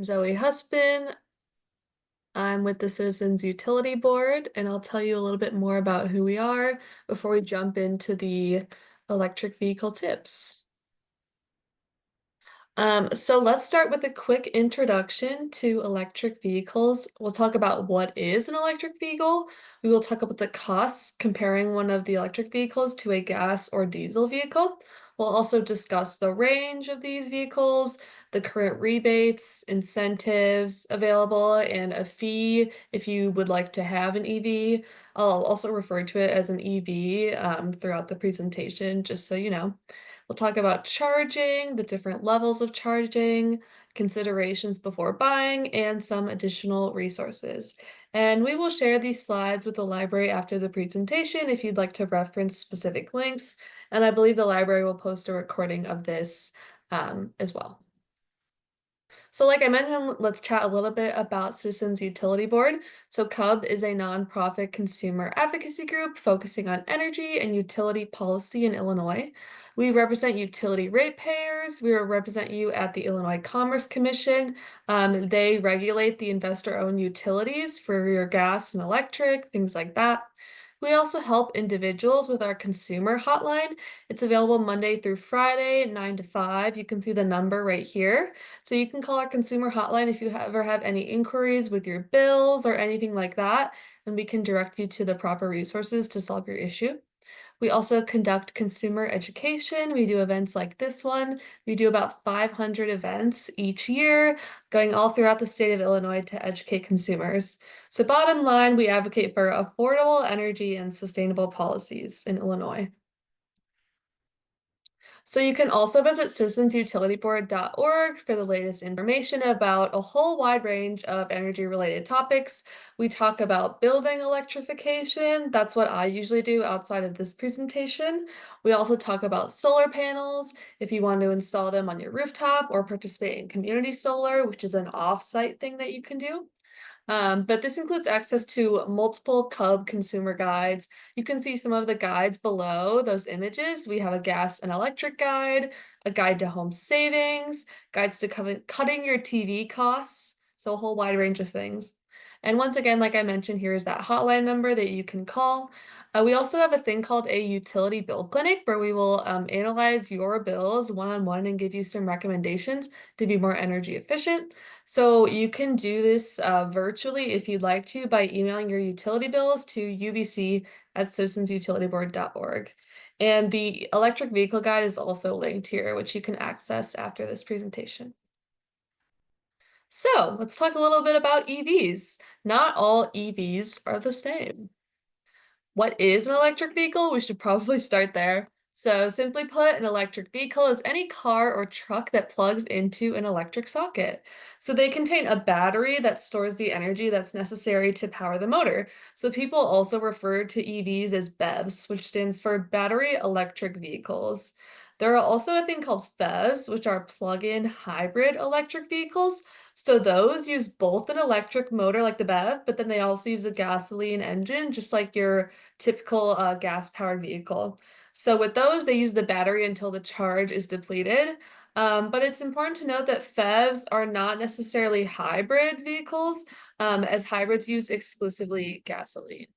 Zoe Husband. I'm with the Citizens Utility Board, and I'll tell you a little bit more about who we are before we jump into the electric vehicle tips. So let's start with a quick introduction to electric vehicles. We'll talk about what is an electric vehicle. We will talk about the costs comparing one of the electric vehicles to a gas or diesel vehicle. We'll also discuss the range of these vehicles, the current rebates, incentives available, and a fee if you would like to have an EV. I'll also refer to it as an EV throughout the presentation, just so you know. We'll talk about charging, the different levels of charging, considerations before buying, and some additional resources. And we will share these slides with the library after the presentation if you'd like to reference specific links. And I believe the library will post a recording of this as well. So like I mentioned, let's chat a little bit about Citizens Utility Board. So CUB is a nonprofit consumer advocacy group focusing on energy and utility policy in Illinois. We represent utility ratepayers. We represent you at the Illinois Commerce Commission. They regulate the investor-owned utilities for your gas and electric, things like that. We also help individuals with our consumer hotline. It's available Monday through Friday, 9 to 5. You can see the number right here. So you can call our consumer hotline if you ever have any inquiries with your bills or anything like that, and we can direct you to the proper resources to solve your issue. We also conduct consumer education. We do events like this one. We do about 500 events each year, going all throughout the state of Illinois to educate consumers. So bottom line, we advocate for affordable energy and sustainable policies in Illinois. So you can also visit citizensutilityboard.org for the latest information about a whole wide range of energy-related topics. We talk about building electrification. That's what I usually do outside of this presentation. We also talk about solar panels, if you want to install them on your rooftop or participate in community solar, which is an off-site thing that you can do. But this includes access to multiple CUB consumer guides. You can see some of the guides below those images. We have a gas and electric guide, a guide to home savings, guides to cutting your TV costs, so a whole wide range of things. And once again, like I mentioned, here is that hotline number that you can call. We also have a thing called a utility bill clinic where we will analyze your bills one-on-one and give you some recommendations to be more energy efficient. So you can do this virtually if you'd like to by emailing your utility bills to ubc@citizensutilityboard.org. And the electric vehicle guide is also linked here, which you can access after this presentation. So let's talk a little bit about EVs. Not all EVs are the same. What is an electric vehicle? We should probably start there. So simply put, an electric vehicle is any car or truck that plugs into an electric socket. So they contain a battery that stores the energy that's necessary to power the motor. So people also refer to EVs as BEVs, which stands for battery electric vehicles. There are also a thing called FEVs, which are plug-in hybrid electric vehicles. So those use both an electric motor like the BEV, but then they also use a gasoline engine, just like your typical gas-powered vehicle. So with those, they use the battery until the charge is depleted. But it's important to note that FEVs are not necessarily hybrid vehicles, as hybrids use exclusively gasoline.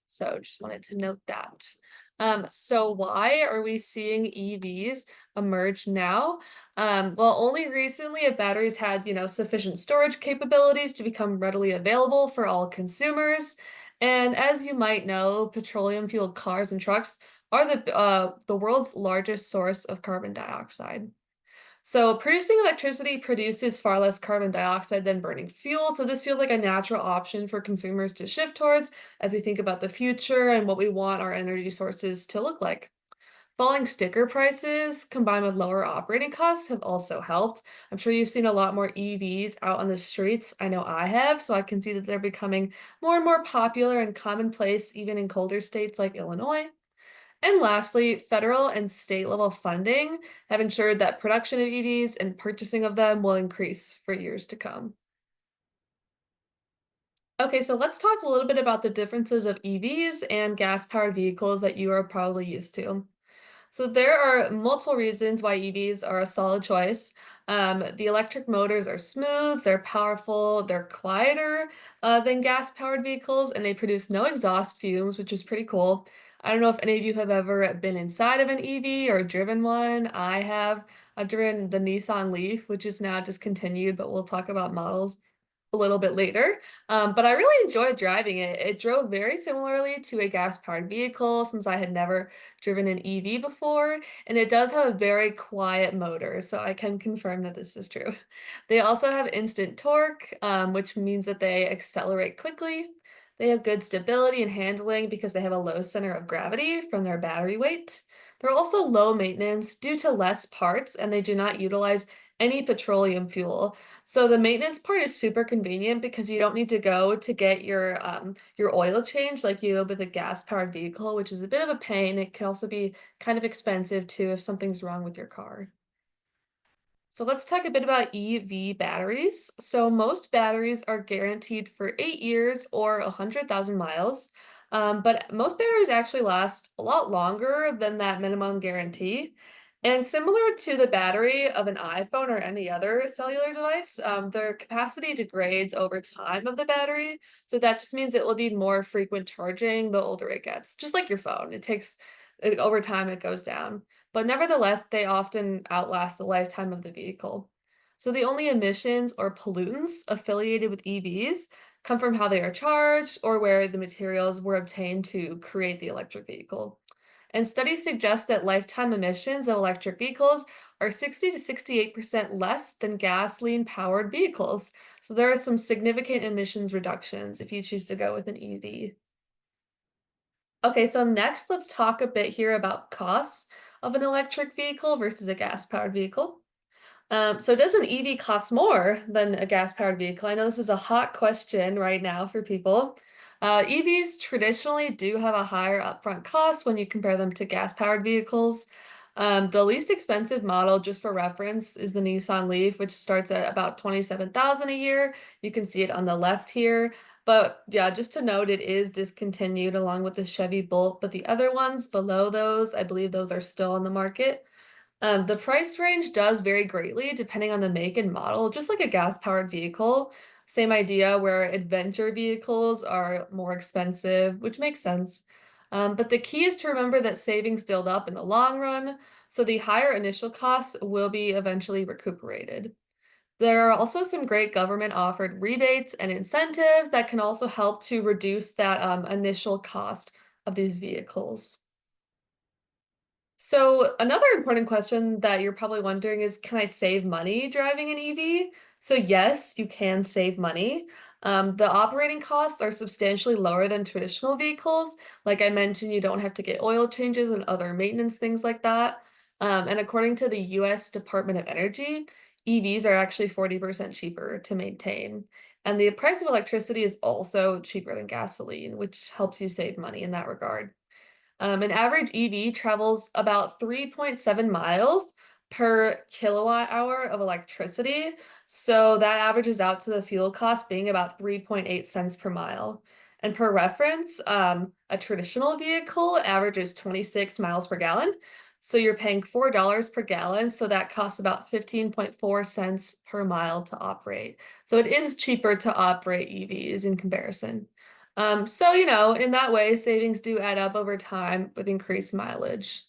So just wanted to note that. So why are we seeing EVs emerge now? Well, only recently have batteries had, sufficient storage capabilities to become readily available for all consumers. And as you might know, petroleum-fueled cars and trucks are the world's largest source of carbon dioxide. So producing electricity produces far less carbon dioxide than burning fuel. So this feels like a natural option for consumers to shift towards as we think about the future and what we want our energy sources to look like. Falling sticker prices combined with lower operating costs have also helped. I'm sure you've seen a lot more EVs out on the streets. I know I have, so I can see that they're becoming more and more popular and commonplace even in colder states like Illinois. And lastly, federal and state level funding have ensured that production of EVs and purchasing of them will increase for years to come. Okay, so let's talk a little bit about the differences of EVs and gas-powered vehicles that you are probably used to. So there are multiple reasons why EVs are a solid choice. The electric motors are smooth, they're powerful, they're quieter than gas-powered vehicles, and they produce no exhaust fumes, which is pretty cool. I don't know if any of you have ever been inside of an EV or driven one. I have. I've driven the Nissan Leaf, which is now discontinued, but we'll talk about models a little bit later. But I really enjoyed driving it. It drove very similarly to a gas-powered vehicle since I had never driven an EV before, and it does have a very quiet motor, so I can confirm that this is true. They also have instant torque, which means that they accelerate quickly. They have good stability and handling because they have a low center of gravity from their battery weight. They're also low maintenance due to less parts, and they do not utilize any petroleum fuel. So the maintenance part is super convenient because you don't need to go to get your oil change like you would with a gas-powered vehicle, which is a bit of a pain. It can also be kind of expensive too if something's wrong with your car. So let's talk a bit about EV batteries. So most batteries are guaranteed for 8 years or 100,000 miles. But most batteries actually last a lot longer than that minimum guarantee. And similar to the battery of an iPhone or any other cellular device, their capacity degrades over time of the battery. So that just means it will need more frequent charging the older it gets, just like your phone. Over time, it goes down, but nevertheless, they often outlast the lifetime of the vehicle. So the only emissions or pollutants affiliated with EVs come from how they are charged or where the materials were obtained to create the electric vehicle. And studies suggest that lifetime emissions of electric vehicles are 60 to 68% less than gasoline powered vehicles. So there are some significant emissions reductions if you choose to go with an EV. Okay, so next let's talk a bit here about costs of an electric vehicle versus a gas-powered vehicle. So does an EV cost more than a gas-powered vehicle? I know this is a hot question right now for people. EVs traditionally do have a higher upfront cost when you compare them to gas-powered vehicles. The least expensive model, just for reference, is the Nissan Leaf, which starts at about 27,000 a year. You can see it on the left here. But yeah, just to note, it is discontinued along with the Chevy Bolt, but the other ones below those, I believe those are still on the market. The price range does vary greatly depending on the make and model, just like a gas-powered vehicle. Same idea where adventure vehicles are more expensive, which makes sense. But the key is to remember that savings build up in the long run, so the higher initial costs will be eventually recuperated. There are also some great government offered rebates and incentives that can also help to reduce that initial cost of these vehicles. So another important question that you're probably wondering is, can I save money driving an EV? So yes, you can save money. The operating costs are substantially lower than traditional vehicles. Like I mentioned, you don't have to get oil changes and other maintenance things like that. And according to the US Department of Energy, EVs are actually 40% cheaper to maintain. And the price of electricity is also cheaper than gasoline, which helps you save money in that regard. An average EV travels about 3.7 miles per kilowatt hour of electricity. So that averages out to the fuel cost being about 3.8 cents per mile. And per reference, a traditional vehicle averages 26 miles per gallon. So you're paying $4 per gallon. So that costs about 15.4 cents per mile to operate. So it is cheaper to operate EVs in comparison. In that way, savings do add up over time with increased mileage.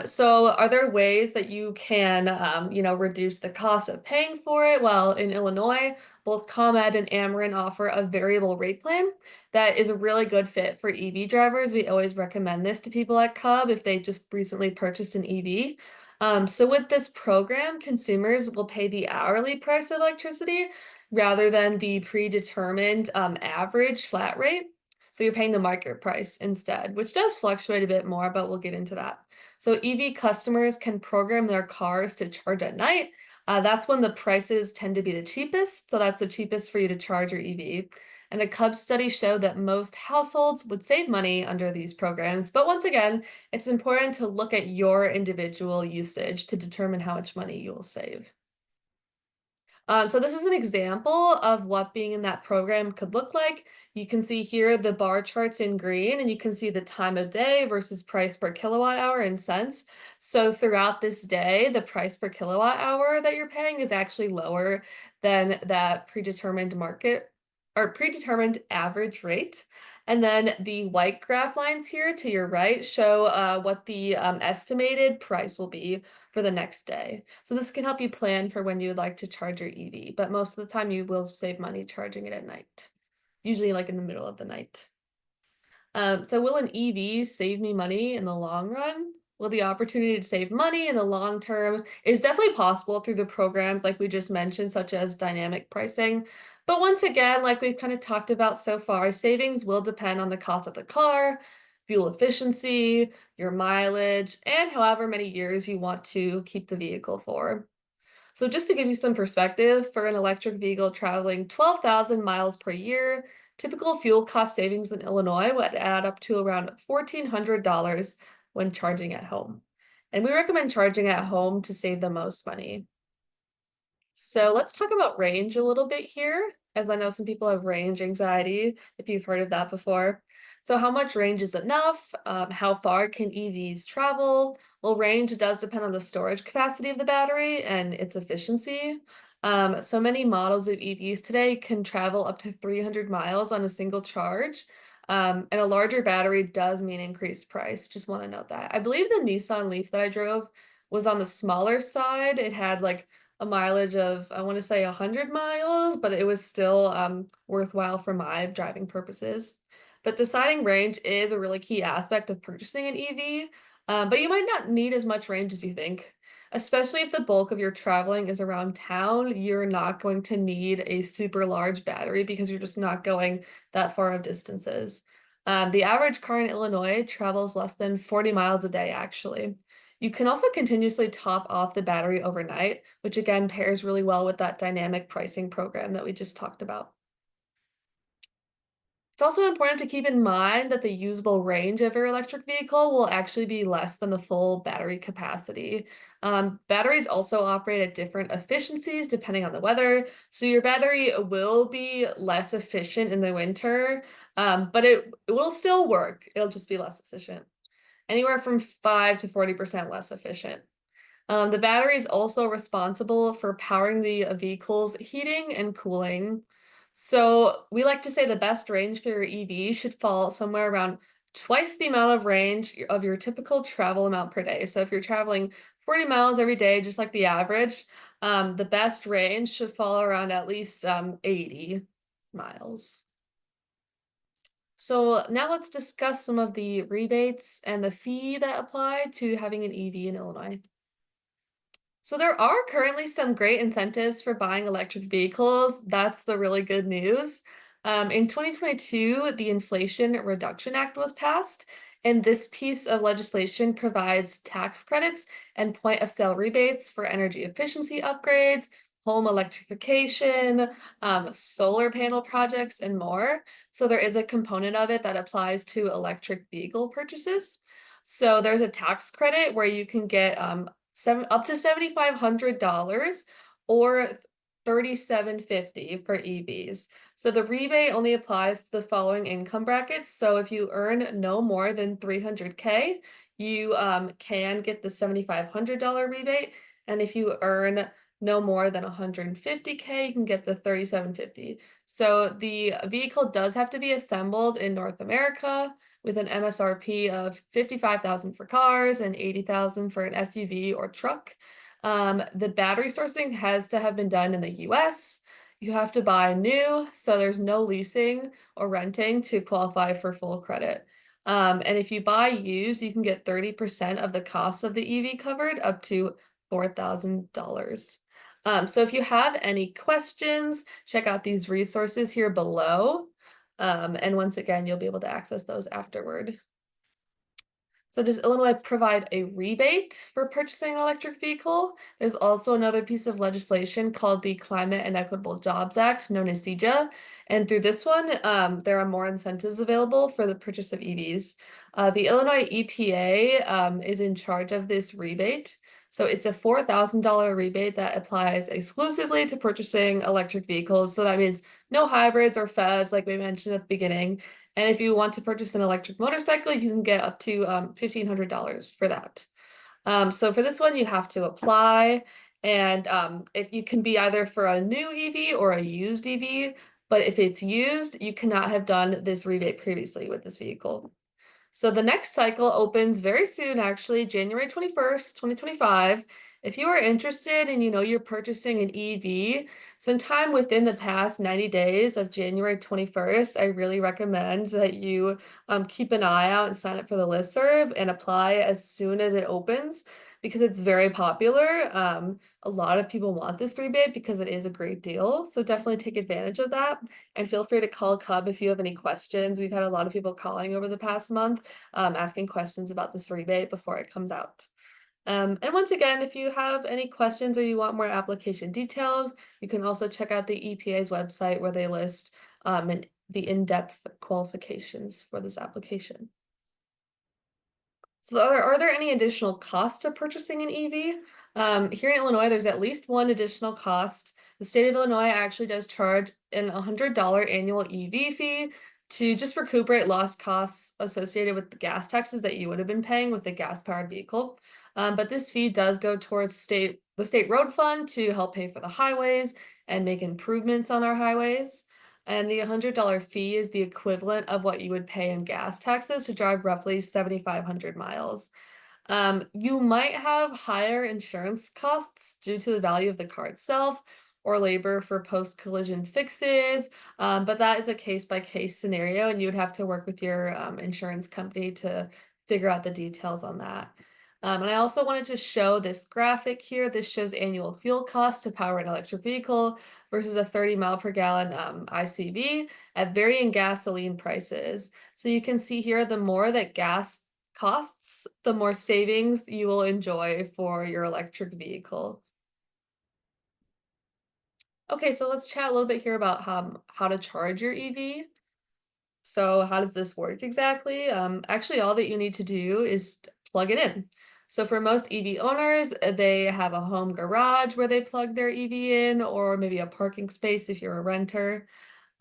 So are there ways that you can, reduce the cost of paying for it? Well, in Illinois, both ComEd and Ameren offer a variable rate plan that is a really good fit for EV drivers. We always recommend this to people at Cub if they just recently purchased an EV. So with this program, consumers will pay the hourly price of electricity rather than the predetermined average flat rate. So you're paying the market price instead, which does fluctuate a bit more, but we'll get into that. So EV customers can program their cars to charge at night. That's when the prices tend to be the cheapest. So that's the cheapest for you to charge your EV. And a Cubs study showed that most households would save money under these programs. But once again, it's important to look at your individual usage to determine how much money you will save. So this is an example of what being in that program could look like. You can see here the bar charts in green, and you can see the time of day versus price per kilowatt hour in cents. So throughout this day, the price per kilowatt hour that you're paying is actually lower than that predetermined market or predetermined average rate. And then the white graph lines here to your right show what the estimated price will be for the next day. So this can help you plan for when you would like to charge your EV, but most of the time you will save money charging it at night, usually like in the middle of the night. So will an EV save me money in the long run? Well, the opportunity to save money in the long term is definitely possible through the programs like we just mentioned, such as dynamic pricing. But once again, like we've kind of talked about so far, savings will depend on the cost of the car, fuel efficiency, your mileage, and however many years you want to keep the vehicle for. So just to give you some perspective, for an electric vehicle traveling 12,000 miles per year, typical fuel cost savings in Illinois would add up to around $1,400 when charging at home. And we recommend charging at home to save the most money. So let's talk about range a little bit here, as I know some people have range anxiety, if you've heard of that before. So how much range is enough? How far can EVs travel? Well, range does depend on the storage capacity of the battery and its efficiency. So many models of EVs today can travel up to 300 miles on a single charge. And a larger battery does mean increased price. Just want to note that. I believe the Nissan Leaf that I drove was on the smaller side. It had like a mileage of, I want to say 100 miles, but it was still worthwhile for my driving purposes. But deciding range is a really key aspect of purchasing an EV, but you might not need as much range as you think. Especially if the bulk of your traveling is around town, you're not going to need a super large battery because you're just not going that far of distances. The average car in Illinois travels less than 40 miles a day, actually. You can also continuously top off the battery overnight, which again pairs really well with that dynamic pricing program that we just talked about. It's also important to keep in mind that the usable range of your electric vehicle will actually be less than the full battery capacity. Batteries also operate at different efficiencies depending on the weather, so your battery will be less efficient in the winter, but it will still work. It'll just be less efficient, anywhere from 5 to 40% less efficient. The battery is also responsible for powering the vehicle's heating and cooling. So we like to say the best range for your EV should fall somewhere around twice the amount of range of your typical travel amount per day. So if you're traveling 40 miles every day, just like the average, the best range should fall around at least 80 miles. So now let's discuss some of the rebates and the fee that apply to having an EV in Illinois. So there are currently some great incentives for buying electric vehicles. That's the really good news. In 2022, the Inflation Reduction Act was passed, and this piece of legislation provides tax credits and point of sale rebates for energy efficiency upgrades, home electrification, solar panel projects, and more. So there is a component of it that applies to electric vehicle purchases. So there's a tax credit where you can get up to $7,500 or 3750 for EVs. So the rebate only applies to the following income brackets. So if you earn no more than 300K, you can get the $7,500 rebate. And if you earn no more than 150K, you can get the 3750. So the vehicle does have to be assembled in North America with an MSRP of 55,000 for cars and 80,000 for an SUV or truck. The battery sourcing has to have been done in the US. You have to buy new, so there's no leasing or renting to qualify for full credit. And if you buy used, you can get 30% of the cost of the EV covered, up to $4,000. So if you have any questions, check out these resources here below. And once again, you'll be able to access those afterward. So does Illinois provide a rebate for purchasing an electric vehicle? There's also another piece of legislation called the Climate and Equitable Jobs Act, known as CEJA. And through this one, there are more incentives available for the purchase of EVs. The Illinois EPA is in charge of this rebate. So it's a $4,000 rebate that applies exclusively to purchasing electric vehicles. So that means no hybrids or PHEVs, like we mentioned at the beginning. And if you want to purchase an electric motorcycle, you can get up to $1,500 for that. So for this one, you have to apply, and you can be either for a new EV or a used EV. But if it's used, you cannot have done this rebate previously with this vehicle. So the next cycle opens very soon, actually, January 21st, 2025. If you are interested and you know you're purchasing an EV, sometime within the past 90 days of January 21st, I really recommend that you keep an eye out and sign up for the listserv and apply as soon as it opens because it's very popular. A lot of people want this rebate because it is a great deal. So definitely take advantage of that. And feel free to call Cub if you have any questions. We've had a lot of people calling over the past month, asking questions about this rebate before it comes out. And once again, if you have any questions or you want more application details, you can also check out the EPA's website where they list the in-depth qualifications for this application. So are there any additional costs to purchasing an EV? Here in Illinois, there's at least one additional cost. The state of Illinois actually does charge an $100 annual EV fee to just recuperate lost costs associated with the gas taxes that you would have been paying with a gas-powered vehicle. But this fee does go towards the state road fund to help pay for the highways and make improvements on our highways. And the $100 fee is the equivalent of what you would pay in gas taxes to drive roughly 7,500 miles. You might have higher insurance costs due to the value of the car itself or labor for post-collision fixes, but that is a case-by-case scenario, and you would have to work with your insurance company to figure out the details on that. And I also wanted to show this graphic here. This shows annual fuel cost to power an electric vehicle versus a 30 mile per gallon ICV at varying gasoline prices. So you can see here, the more that gas costs, the more savings you will enjoy for your electric vehicle. Okay, so let's chat a little bit here about how to charge your EV. So how does this work exactly? Actually, all that you need to do is plug it in. So for most EV owners, they have a home garage where they plug their EV in, or maybe a parking space if you're a renter.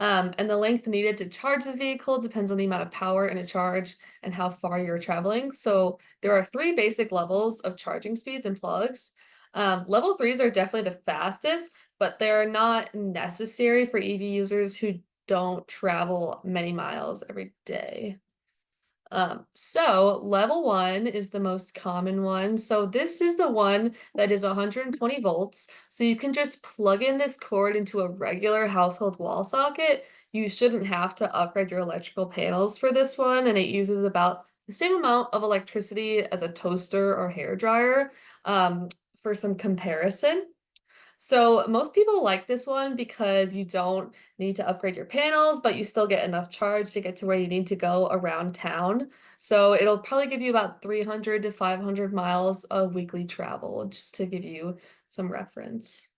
And the length needed to charge this vehicle depends on the amount of power in a charge and how far you're traveling. So there are three basic levels of charging speeds and plugs. Level threes are definitely the fastest, but they're not necessary for EV users who don't travel many miles every day. So level one is the most common one. So this is the one that is 120 volts. So you can just plug in this cord into a regular household wall socket. You shouldn't have to upgrade your electrical panels for this one, and it uses about the same amount of electricity as a toaster or hair dryer. For some comparison. So most people like this one because you don't need to upgrade your panels, but you still get enough charge to get to where you need to go around town. So it'll probably give you about 300 to 500 miles of weekly travel, just to give you some reference.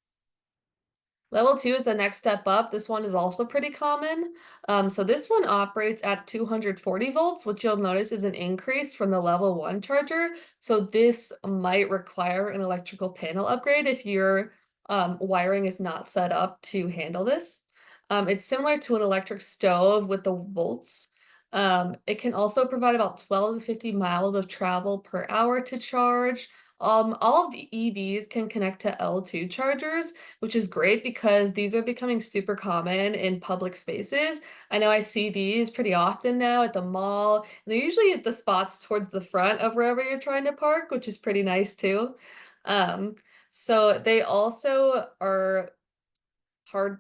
Level two is the next step up. This one is also pretty common. So this one operates at 240 volts, which you'll notice is an increase from the level one charger. So this might require an electrical panel upgrade if your wiring is not set up to handle this. It's similar to an electric stove with the volts. It can also provide about 12 to 50 miles of travel per hour to charge. All of the EVs can connect to L2 chargers, which is great because these are becoming super common in public spaces. I know I see these pretty often now at the mall. And they're usually at the spots towards the front of wherever you're trying to park, which is pretty nice too. Um, so they also are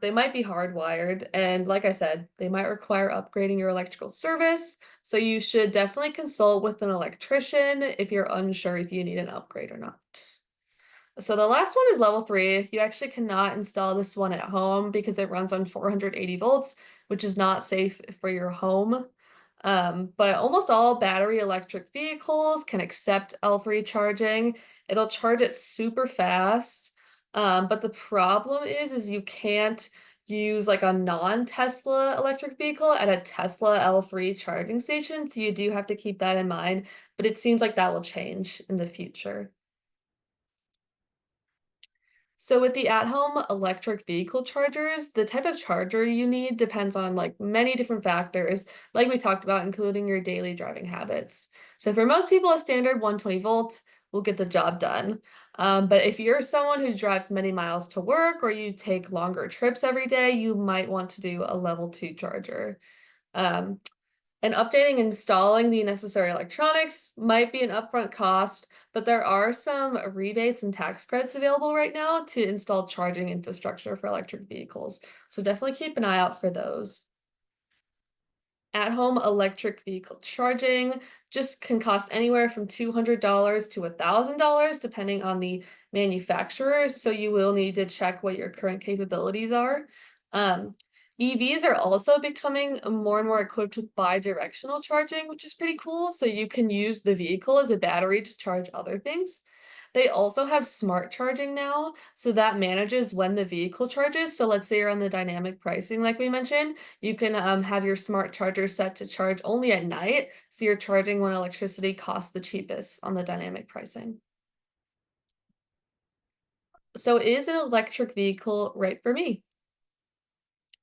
they might be hardwired, and like I said, they might require upgrading your electrical service. So you should definitely consult with an electrician if you're unsure if you need an upgrade or not. So the last one is level three. You actually cannot install this one at home because it runs on 480 volts, which is not safe for your home. But almost all battery electric vehicles can accept L3 charging. It'll charge it super fast. But the problem is you can't use like a non-Tesla electric vehicle at a Tesla L3 charging station. So you do have to keep that in mind, but it seems like that will change in the future. So with the at-home electric vehicle chargers, the type of charger you need depends on like many different factors, like we talked about, including your daily driving habits. So for most people, a standard 120 volt will get the job done. But if you're someone who drives many miles to work or you take longer trips every day, you might want to do a level 2 charger. Um, and updating and installing the necessary electronics might be an upfront cost, but there are some rebates and tax credits available right now to install charging infrastructure for electric vehicles. So definitely keep an eye out for those. At-home electric vehicle charging just can cost anywhere from $200 to $1,000 depending on the manufacturer, so you will need to check what your current capabilities are. EVs are also becoming more and more equipped with bi-directional charging, which is pretty cool, so you can use the vehicle as a battery to charge other things. They also have smart charging now, so that manages when the vehicle charges. So let's say you're on the dynamic pricing like we mentioned, you can have your smart charger set to charge only at night, so you're charging when electricity costs the cheapest on the dynamic pricing. So is an electric vehicle right for me?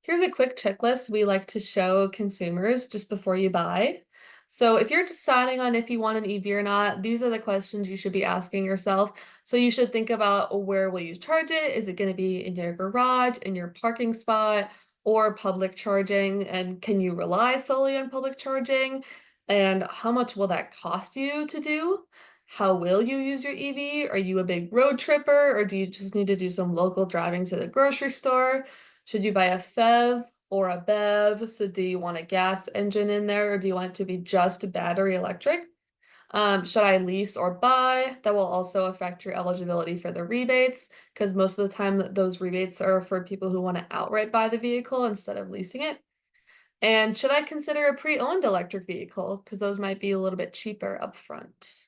Here's a quick checklist we like to show consumers just before you buy. So if you're deciding on if you want an EV or not, these are the questions you should be asking yourself. So you should think about where will you charge it? Is it going to be in your garage, in your parking spot, or public charging? And can you rely solely on public charging? And how much will that cost you to do? How will you use your EV? Are you a big road tripper, or do you just need to do some local driving to the grocery store? Should you buy a FEV or a BEV? So do you want a gas engine in there or do you want it to be just battery electric? Should I lease or buy? That will also affect your eligibility for the rebates because most of the time those rebates are for people who want to outright buy the vehicle instead of leasing it. And should I consider a pre-owned electric vehicle? Because those might be a little bit cheaper upfront.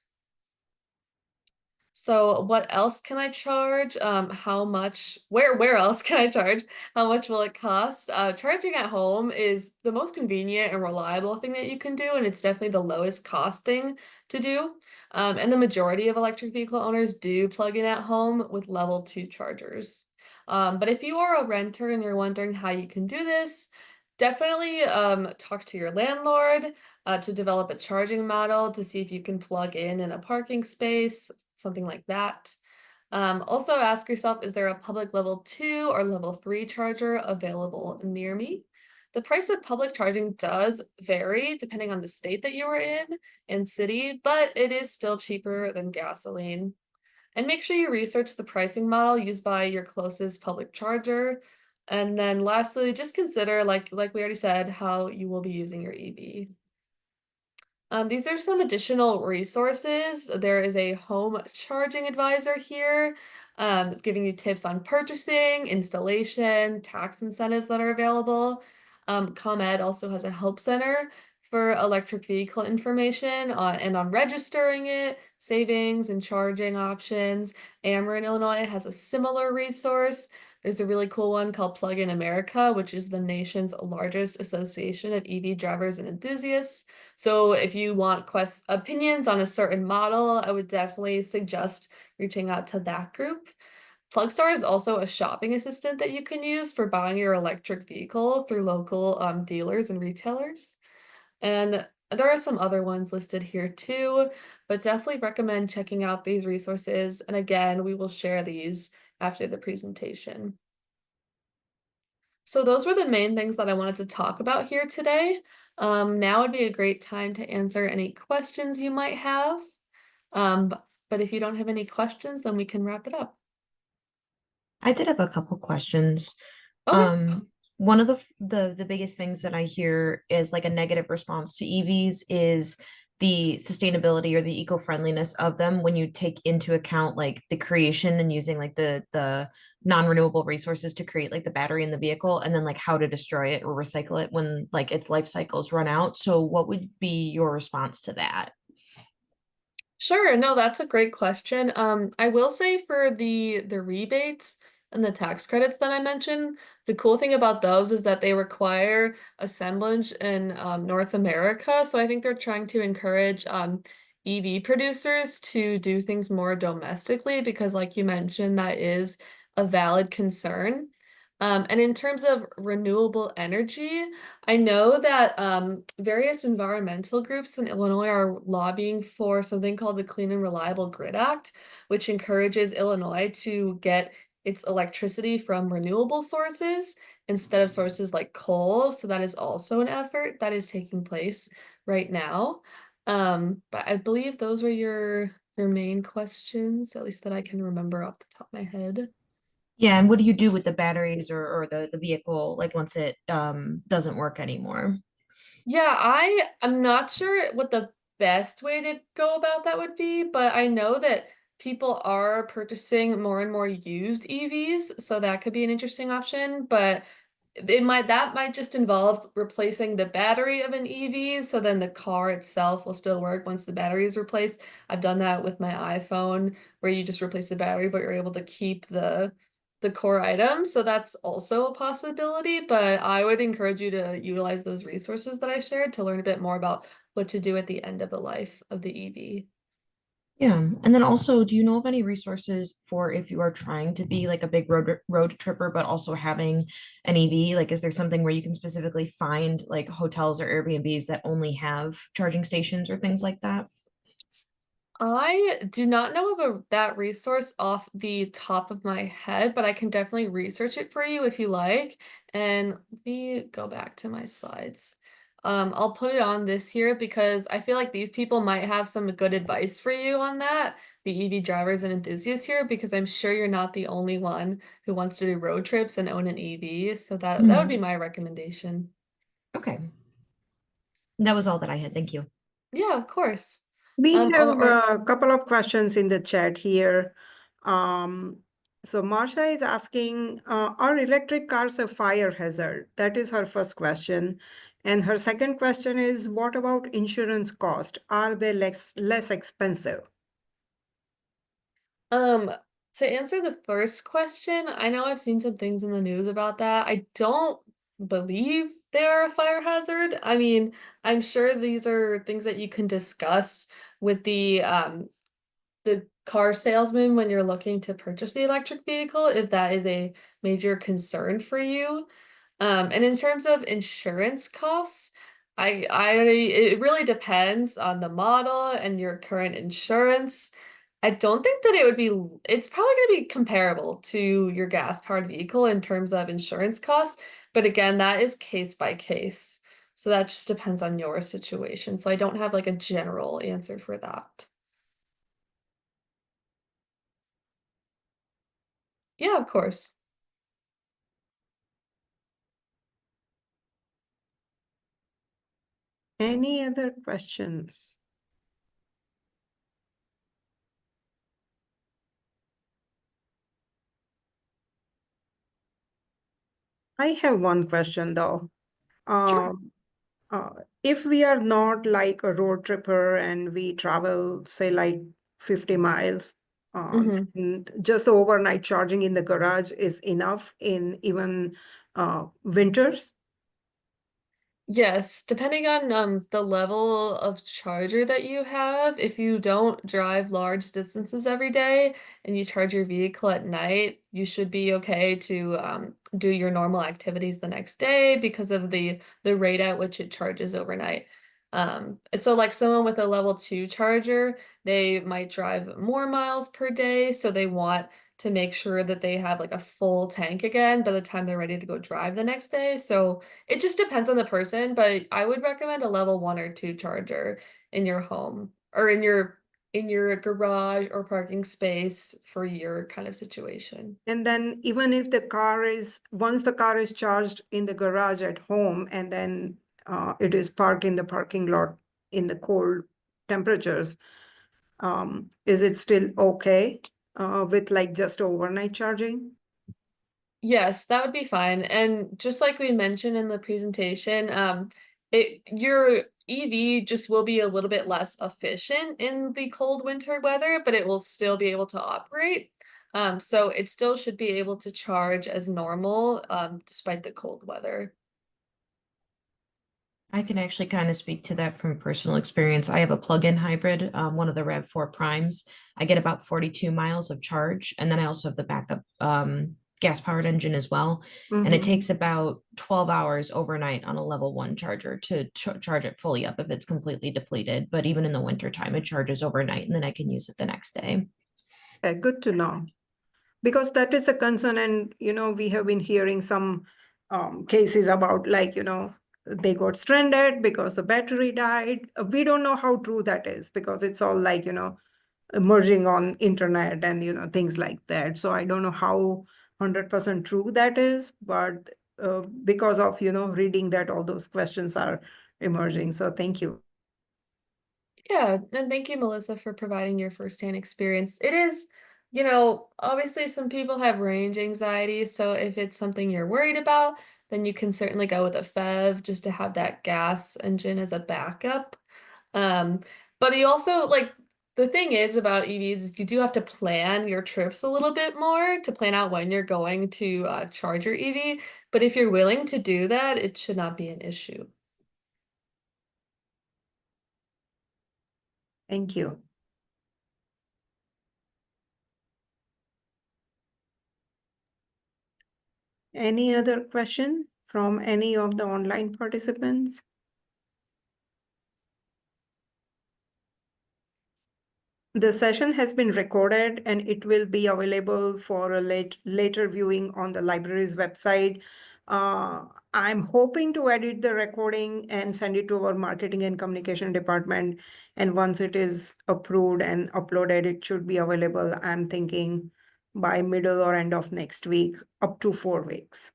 So what else can I charge? How much, where else can I charge? How much will it cost? Charging at home is the most convenient and reliable thing that you can do, and it's definitely the lowest cost thing to do. And the majority of electric vehicle owners do plug in at home with level 2 chargers. But if you are a renter and you're wondering how you can do this, definitely talk to your landlord to develop a charging model to see if you can plug in a parking space, something like that. Also ask yourself, is there a public level 2 or level 3 charger available near me? The price of public charging does vary depending on the state that you are in and city, but it is still cheaper than gasoline. And make sure you research the pricing model used by your closest public charger. And then lastly, just consider, like we already said, how you will be using your EV. These are some additional resources. There is a home charging advisor here, it's giving you tips on purchasing, installation, tax incentives that are available. ComEd also has a help center for electric vehicle information and on registering it, savings and charging options. Ameren, Illinois has a similar resource. There's a really cool one called Plug in America, which is the nation's largest association of EV drivers and enthusiasts. So if you want opinions on a certain model, I would definitely suggest reaching out to that group. Plugstar is also a shopping assistant that you can use for buying your electric vehicle through local dealers and retailers. And there are some other ones listed here too, but definitely recommend checking out these resources. And again, we will share these after the presentation. So those were the main things that I wanted to talk about here today. Now would be a great time to answer any questions you might have. But if you don't have any questions, then we can wrap it up. I did have a couple questions. Okay. Um, One of the biggest things that I hear is like a negative response to EVs is the sustainability or the eco-friendliness of them when you take into account like the creation and using like the non-renewable resources to create like the battery in the vehicle and then like how to destroy it or recycle it when like its life cycles run out. So what would be your response to that? Sure. No, that's a great question. I will say for the rebates and the tax credits that I mentioned, the cool thing about those is that they require assemblage in North America. So I think they're trying to encourage EV producers to do things more domestically because, like you mentioned, that is a valid concern. And in terms of renewable energy, I know that various environmental groups in Illinois are lobbying for something called the Clean and Reliable Grid Act, which encourages Illinois to get its electricity from renewable sources instead of sources like coal. So that is also an effort that is taking place right now. But I believe those were your main questions, at least that I can remember off the top of my head. Yeah, and what do you do with the batteries or the vehicle like once it doesn't work anymore? Yeah, I'm not sure what the best way to go about that would be, but I know that people are purchasing more and more used EVs, so that could be an interesting option, but that might just involve replacing the battery of an EV, so then the car itself will still work once the battery is replaced. I've done that with my iPhone, where you just replace the battery, but you're able to keep the core item. So that's also a possibility, but I would encourage you to utilize those resources that I shared to learn a bit more about what to do at the end of the life of the EV. Yeah. And then also, do you know of any resources for if you are trying to be like a big road tripper, but also having an EV? Like, is there something where you can specifically find like hotels or Airbnbs that only have charging stations or things like that? I do not know of that resource off the top of my head, but I can definitely research it for you if you like. And let me go back to my slides. I'll put it on this here because I feel like these people might have some good advice for you on that, the EV drivers and enthusiasts here, because I'm sure you're not the only one who wants to do road trips and own an EV. So that would be Mhm. my recommendation. Okay. That was all that I had. Thank you. Yeah, of course. We have Or a couple of questions in the chat here. Um, so Marsha is asking, are electric cars a fire hazard? That is her first question. And her second question is, what about insurance cost? Are they less expensive? Um, to answer the first question, I know I've seen some things in the news about that. I don't believe they're a fire hazard. I mean, I'm sure these are things that you can discuss with the car salesman when you're looking to purchase the electric vehicle, if that is a major concern for you. And in terms of insurance costs, it really depends on the model and your current insurance. I don't think that it's probably going to be comparable to your gas-powered vehicle in terms of insurance costs, but again, that is case by case. So that just depends on your situation. So I don't have like a general answer for that. Yeah, of course. Any other questions? I have one question though. Sure. Um, if we are not like a road tripper and we travel, say, like 50 miles, Mhm. and just the overnight charging in the garage is enough in even winters? Yes, depending on the level of charger that you have, if you don't drive large distances every day and you charge your vehicle at night, you should be okay to do your normal activities the next day because of the rate at which it charges overnight. So like someone with a level 2 charger, they might drive more miles per day, so they want to make sure that they have like a full tank again by the time they're ready to go drive the next day. So it just depends on the person, but I would recommend a level 1 or 2 charger in your home or in your garage or parking space for your kind of situation. And then even if once the car is charged in the garage at home and then it is parked in the parking lot in the cold temperatures, is it still okay with like just overnight charging? Yes, that would be fine. And just like we mentioned in the presentation, your EV just will be a little bit less efficient in the cold winter weather, but it will still be able to operate. So it still should be able to charge as normal, despite the cold weather. I can actually kind of speak to that from personal experience. I have a plug-in hybrid, one of the RAV4 Primes. I get about 42 miles of charge, and then I also have the backup gas-powered engine as well. And it Mhm. takes about 12 hours overnight on a level 1 charger to charge it fully up if it's completely depleted. But even in the wintertime, it charges overnight, and then I can use it the next day. Good to know. Because that is a concern, and we have been hearing some cases about, like, they got stranded because the battery died. We don't know how true that is, because it's all like, emerging on internet and things like that. So I don't know how 100% true that is, but because of reading that, all those questions are emerging. So thank you. Yeah, and thank you, Melissa, for providing your firsthand experience. It is, obviously some people have range anxiety, so if it's something you're worried about, then you can certainly go with a FEV just to have that gas engine as a backup. Um, but you also the thing is about EVs is you do have to plan your trips a little bit more to plan out when you're going to charge your EV. But if you're willing to do that, it should not be an issue. Thank you. Any other question from any of the online participants? The session has been recorded and it will be available for a later viewing on the library's website. I'm hoping to edit the recording and send it to our marketing and communication department. And once it is approved and uploaded, it should be available, I'm thinking, by middle or end of next week, up to 4 weeks.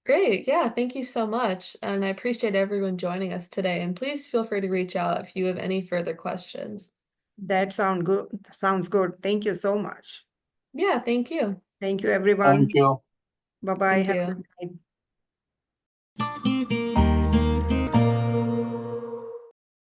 Great. Yeah, thank you so much. And I appreciate everyone joining us today. And please feel free to reach out if you have any further questions. That sounds good. Thank you so much. Yeah, thank you. Thank you, everyone. Thank you. Bye-bye. Thank Have a you. good night.